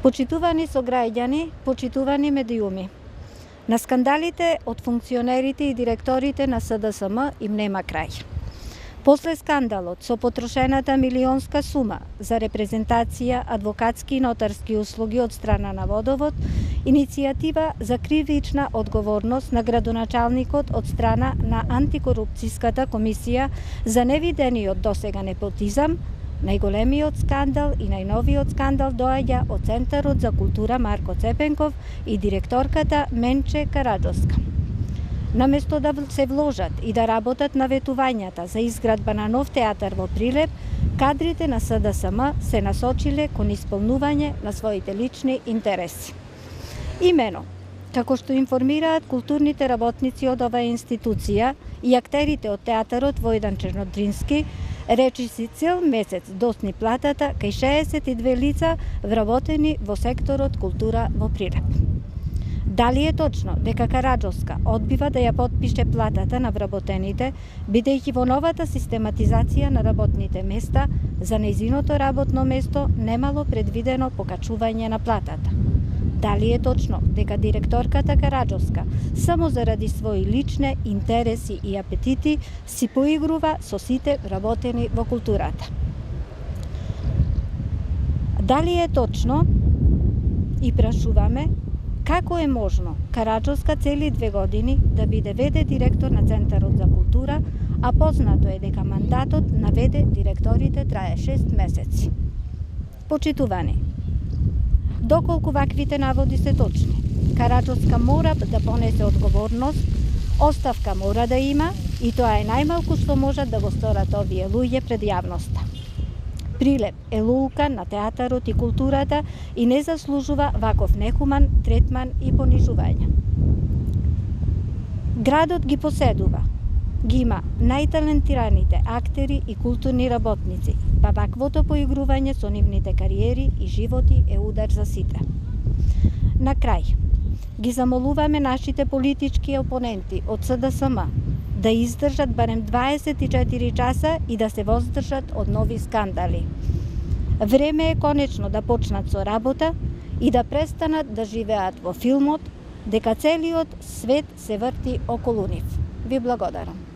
Почитувани сограѓани, почитувани медиуми. На скандалите од функционерите и директорите на СДСМ им нема крај. После скандалот со потрошената милионска сума за репрезентација, адвокатски и нотарски услуги од страна на Водовод, иницијатива за кривична одговорност на градоначалникот од страна на антикорупцијската комисија за невидениот досега непотизам, најголемиот скандал и најновиот скандал доаѓа од Центарот за култура Марко Цепенков и директорката Менче Караджоска. Наместо да се вложат и да работат на ветувањата за изградба на нов театар во Прилеп, кадрите на СДСМ се насочиле кон исполнување на своите лични интереси. Имено, како што информираат културните работници од оваа институција и актерите од театарот Војдан Чернодрински, речиси цел месец досни платата кај 62 лица вработени во секторот култура во Прилеп. Дали е точно дека Караджоска одбива да ја потпише платата на вработените, бидејќи во новата систематизација на работните места за нејзиното работно место немало предвидено покачување на платата? Дали е точно дека директорката Караджоска само заради своји лични интереси и апетити си поигрува со сите вработени во културата? Дали е точно и прашуваме како е можно Караджоска цели 2 години да биде ВД директор на Центарот за култура, а познато е дека мандатот на ВД директорите трае 6 месеци? Почитувани, доколку ваквите наводи се точни, Караджоска мора да понесе одговорност, оставка мора да има и тоа е најмалку што можат да го сторат овие луѓе пред јавноста. Прилеп е лулка на театарот и културата и не заслужува ваков нехуман третман и понижување. Градот ги поседува, ги има најталентираните актери и културни работници, па ваквото поигрување со нивните кариери и животи е удар за сите. На крај, ги замолуваме нашите политички опоненти од СДСМ да издржат барем 24 часа и да се воздржат од нови скандали. Време е конечно да почнат со работа и да престанат да живеат во филмот дека целиот свет се врти околу нив. Ви благодарам.